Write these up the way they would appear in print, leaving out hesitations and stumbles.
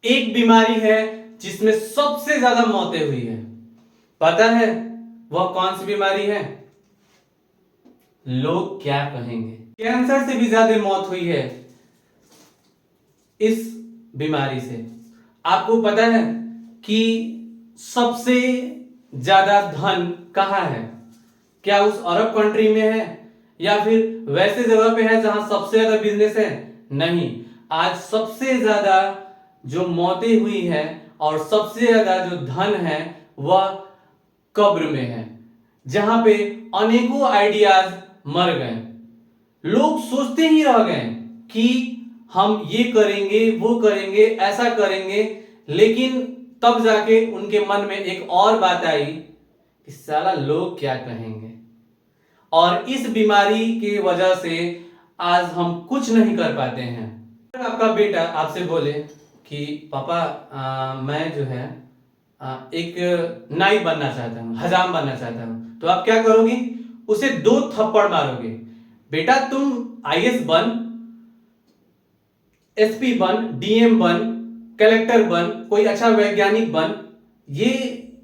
एक बीमारी है जिसमें सबसे ज्यादा मौतें हुई है। पता है वह कौन सी बीमारी है? लोग क्या कहेंगे। कैंसर से भी ज्यादा मौत हुई है इस बीमारी से। आपको पता है कि सबसे ज्यादा धन कहां है? क्या उस अरब कंट्री में है या फिर वैसे जगह पे है जहां सबसे ज्यादा बिजनेस है? नहीं, आज सबसे ज्यादा जो मौतें हुई है और सबसे ज्यादा जो धन है वह कब्र में है, जहां पे अनेकों आइडियाज मर गए। लोग सोचते ही रह गए कि हम ये करेंगे, वो करेंगे, ऐसा करेंगे, लेकिन तब जाके उनके मन में एक और बात आई कि साला लोग क्या कहेंगे। और इस बीमारी की वजह से आज हम कुछ नहीं कर पाते हैं। अगर आपका बेटा आपसे बोले कि पापा मैं जो है एक नाई बनना चाहता हूँ, हजाम बनना चाहता हूँ, तो आप क्या करोगे? उसे 2 थप्पड़ मारोगे। बेटा तुम आईएएस बन, एसपी बन, डीएम बन, कलेक्टर बन, कोई अच्छा वैज्ञानिक बन, ये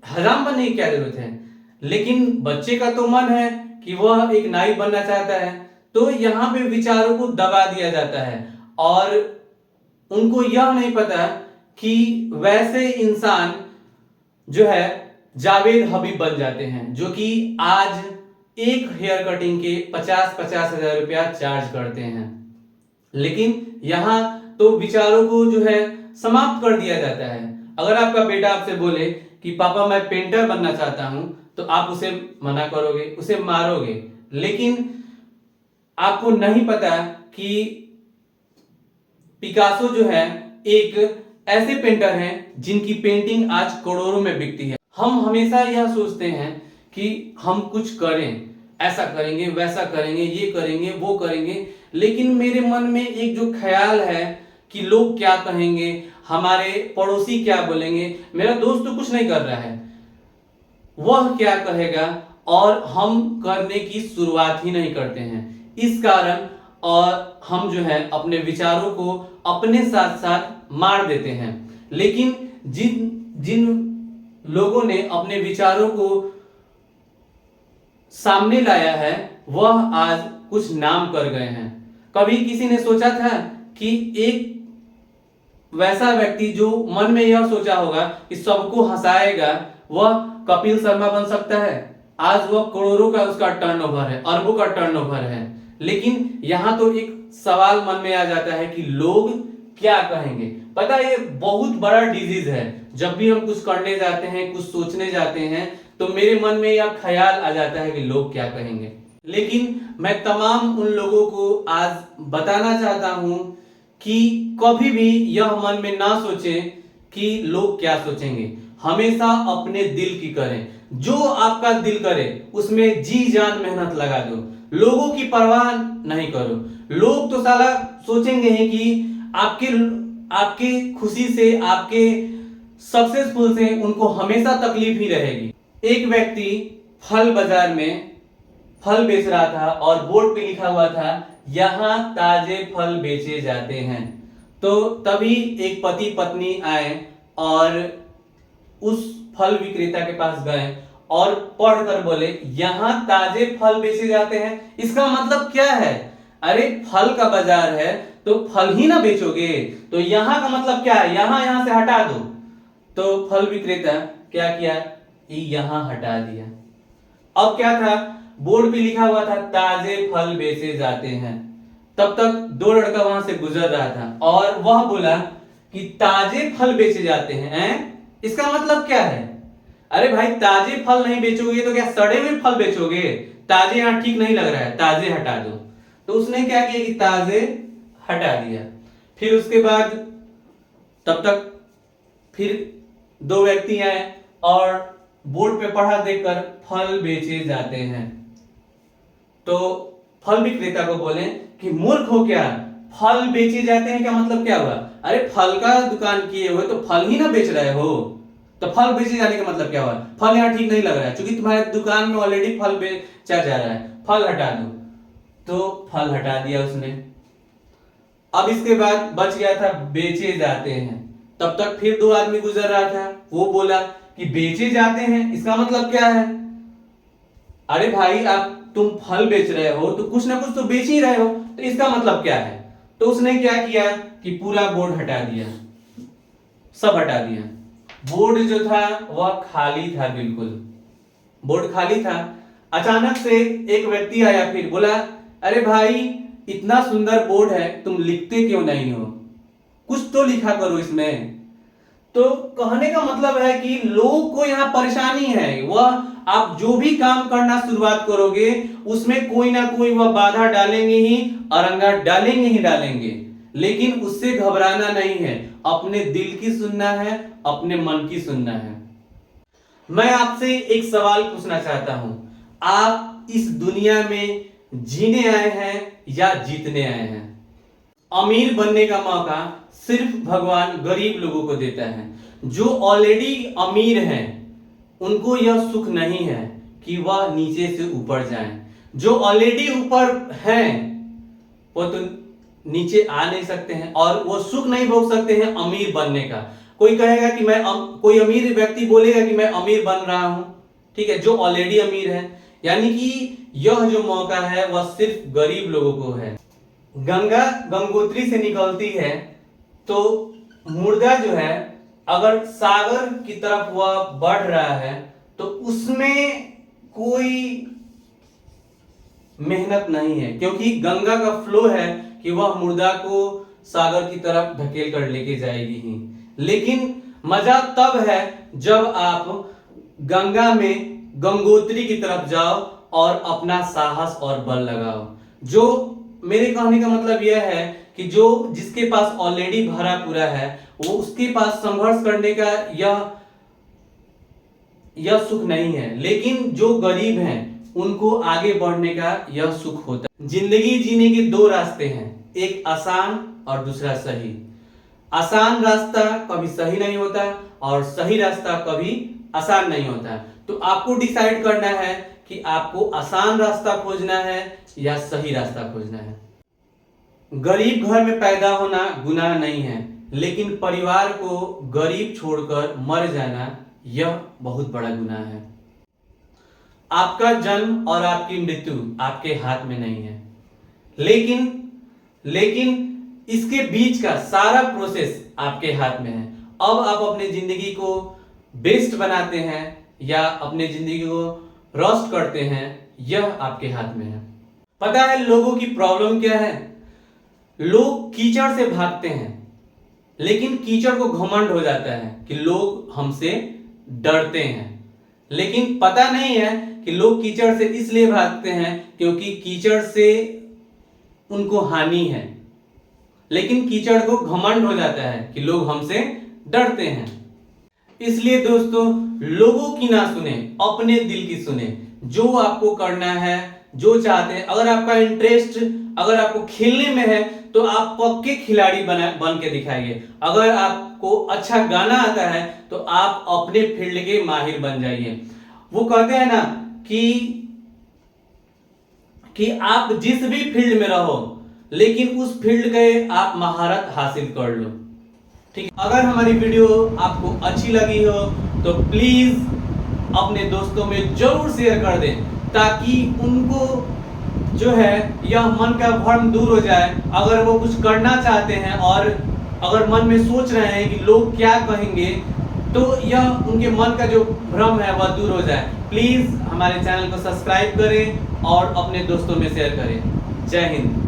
हजाम बनने की क्या जरूरत है? लेकिन बच्चे का तो मन है कि वह एक नाई बनना चाहता है, तो यहां पे विचारों को दबा दिया जाता है और उनको यह नहीं पता कि वैसे इंसान जो है जावेद हबीब बन जाते हैं, जो कि आज एक हेयर कटिंग के 50-50 हजार रुपया चार्ज करते हैं। लेकिन यहां तो विचारों को जो है समाप्त कर दिया जाता है। अगर आपका बेटा आपसे बोले कि पापा मैं पेंटर बनना चाहता हूं, तो आप उसे मना करोगे, उसे मारोगे। लेकिन आपको नहीं पता कि पिकासो जो है एक ऐसे पेंटर हैं जिनकी पेंटिंग आज करोड़ों में बिकती है। हम हमेशा यह सोचते हैं कि हम कुछ करें, ऐसा करेंगे, वैसा करेंगे, ये करेंगे, वो करेंगे, लेकिन मेरे मन में एक जो ख्याल है कि लोग क्या कहेंगे, हमारे पड़ोसी क्या बोलेंगे, मेरा दोस्त तो कुछ नहीं कर रहा है, वह क्या कहेगा, और हम करने की शुरुआत ही नहीं करते हैं। इस कारण और हम जो है अपने विचारों को अपने साथ साथ मार देते हैं। लेकिन जिन जिन लोगों ने अपने विचारों को सामने लाया है वह आज कुछ नाम कर गए हैं। कभी किसी ने सोचा था कि एक वैसा व्यक्ति जो मन में यह सोचा होगा कि सबको हंसाएगा वह कपिल शर्मा बन सकता है? आज वह करोड़ों का उसका टर्नओवर है, अरबों का टर्नओवर है। लेकिन यहां तो एक सवाल मन में आ जाता है कि लोग क्या कहेंगे। पता है ये बहुत बड़ा डिजीज है। जब भी हम कुछ करने जाते हैं, कुछ सोचने जाते हैं, तो मेरे मन में यह ख्याल आ जाता है कि लोग क्या कहेंगे। लेकिन मैं तमाम उन लोगों को आज बताना चाहता हूं कि कभी भी यह मन में ना सोचें कि लोग क्या सोचेंगे। हमेशा अपने दिल की करें, जो आपका दिल करे उसमें जी जान मेहनत लगा दो, लोगों की परवाह नहीं करो। लोग तो साला सोचेंगे ही कि आपके आपके खुशी से, आपके सक्सेसफुल से उनको हमेशा तकलीफ ही रहेगी। एक व्यक्ति फल बाजार में फल बेच रहा था और बोर्ड पे लिखा हुआ था यहां ताजे फल बेचे जाते हैं। तो तभी एक पति पत्नी आए और उस फल विक्रेता के पास गए और पढ़कर बोले यहां ताजे फल बेचे जाते हैं। इसका मतलब क्या है? अरे फल का बाजार है तो फल ही ना बेचोगे, तो यहां का मतलब क्या है? यहां से हटा दो। तो फल विक्रेता क्या किया? यहां हटा दिया। अब क्या था? बोर्ड पे लिखा हुआ था ताजे फल बेचे जाते हैं। तब तक 2 लड़का वहां से गुजर रहा था और वह बोला कि ताजे फल बेचे जाते हैं, इसका मतलब क्या है? अरे भाई ताजे फल नहीं बेचोगे तो क्या सड़े हुए फल बेचोगे? ताजे यहां ठीक नहीं लग रहा है, ताजे हटा दो। तो उसने क्या किया कि ताजे हटा दिया। फिर उसके बाद तब तक फिर 2 व्यक्ति आए और बोर्ड पे पढ़ा देखकर फल बेचे जाते हैं। तो फल विक्रेता को बोले कि मूर्ख हो क्या, फल बेचे जाते हैं, क्या मतलब क्या हुआ? अरे फल का दुकान किए हुए तो फल ही ना बेच रहे हो, तो फल बेचे जाने का मतलब क्या हुआ? फल यहाँ ठीक नहीं लग रहा है, क्योंकि तुम्हारे दुकान में ऑलरेडी फल बेचा जा रहा है, फल हटा दो। तो फल हटा दिया उसने। अब इसके बाद बच गया था बेचे जाते हैं। तब तक फिर दो आदमी गुजर रहा था, वो बोला कि बेचे जाते हैं, इसका मतलब क्या है? अरे भाई, आप तुम फल बेच रहे हो तो कुछ ना कुछ तो बेच ही रहे हो, तो इसका मतलब क्या है? तो उसने क्या किया कि पूरा बोर्ड हटा दिया, सब हटा दिया। बोर्ड जो था वह खाली था, बिल्कुल बोर्ड खाली था। अचानक से एक व्यक्ति आया, फिर बोला, अरे भाई, इतना सुंदर बोर्ड है, तुम लिखते क्यों नहीं हो? कुछ तो लिखा करो इसमें। तो कहने का मतलब है कि लोगों को यहाँ परेशानी है, वह आप जो भी काम करना शुरुआत करोगे उसमें कोई ना कोई वह बाधा डालेंगे ही, अरंगा डालेंगे ही डालेंगे। लेकिन उससे घबराना नहीं है, अपने दिल की सुनना है, अपने मन की सुनना है। मैं आपसे एक सवाल पूछना चाहता हूं, आप इस दुनिया में जीने आए हैं या जीतने आए हैं? अमीर बनने का मौका सिर्फ भगवान गरीब लोगों को देता है। जो ऑलरेडी अमीर हैं उनको यह सुख नहीं है कि वह नीचे से ऊपर जाएं। जो ऑलरेडी ऊपर हैं वो तो नीचे आ नहीं सकते हैं और वो सुख नहीं भोग सकते हैं अमीर बनने का। कोई कहेगा कि कोई अमीर व्यक्ति बोलेगा कि मैं अमीर बन रहा हूं, ठीक है, जो ऑलरेडी अमीर है। यानी कि यह जो मौका है वह सिर्फ गरीब लोगों को है। गंगा गंगोत्री से निकलती है तो मुर्दा जो है, अगर सागर की तरफ वह बढ़ रहा है तो उसमें कोई मेहनत नहीं है, क्योंकि गंगा का फ्लो है कि वह मुर्दा को सागर की तरफ ढकेल कर लेके जाएगी ही। लेकिन मजा तब है जब आप गंगा में गंगोत्री की तरफ जाओ और अपना साहस और बल लगाओ। जो मेरे कहने का मतलब यह है कि जो जिसके पास ऑलरेडी भरा पूरा है, वो उसके पास संघर्ष करने का यह सुख नहीं है। लेकिन जो गरीब हैं उनको आगे बढ़ने का यह सुख होता है। जिंदगी जीने के दो रास्ते हैं, एक आसान और दूसरा सही। आसान रास्ता कभी सही नहीं होता और सही रास्ता कभी आसान नहीं होता। तो आपको डिसाइड करना है कि आपको आसान रास्ता खोजना है या सही रास्ता खोजना है। गरीब घर में पैदा होना गुनाह नहीं है, लेकिन परिवार को गरीब छोड़कर मर जाना यह बहुत बड़ा गुनाह है। आपका जन्म और आपकी मृत्यु आपके हाथ में नहीं है, लेकिन इसके बीच का सारा प्रोसेस आपके हाथ में है। अब आप अपने जिंदगी को बेस्ट बनाते हैं या अपने जिंदगी को रोस्ट करते हैं, यह आपके हाथ में है। पता है लोगों की प्रॉब्लम क्या है? लोग कीचड़ से भागते हैं, लेकिन कीचड़ को घमंड हो जाता है कि लोग हमसे डरते हैं। लेकिन पता नहीं है कि लोग कीचड़ से इसलिए भागते हैं क्योंकि कीचड़ से उनको हानि है। लेकिन कीचड़ को घमंड हो जाता है कि लोग हमसे डरते हैं। इसलिए दोस्तों, लोगों की ना सुने, अपने दिल की सुने। जो आपको करना है, जो चाहते हैं, अगर आपका इंटरेस्ट, अगर आपको खेलने में है तो आप पक्के खिलाड़ी बन के दिखाइए। अगर आपको अच्छा गाना आता है तो आप अपने फील्ड के माहिर बन जाइए। वो कहते हैं ना कि आप जिस भी फील्ड में रहो, लेकिन उस फील्ड के आप महारत हासिल कर लो। ठीक, अगर हमारी वीडियो आपको अच्छी लगी हो तो प्लीज अपने दोस्तों में जरूर शेयर कर दें, ताकि उनको जो है यह मन का भ्रम दूर हो जाए। अगर वो कुछ करना चाहते हैं और अगर मन में सोच रहे हैं कि लोग क्या कहेंगे, तो यह उनके मन का जो भ्रम है वह दूर हो जाए। प्लीज हमारे चैनल को सब्सक्राइब करें और अपने दोस्तों में शेयर करें। जय हिंद।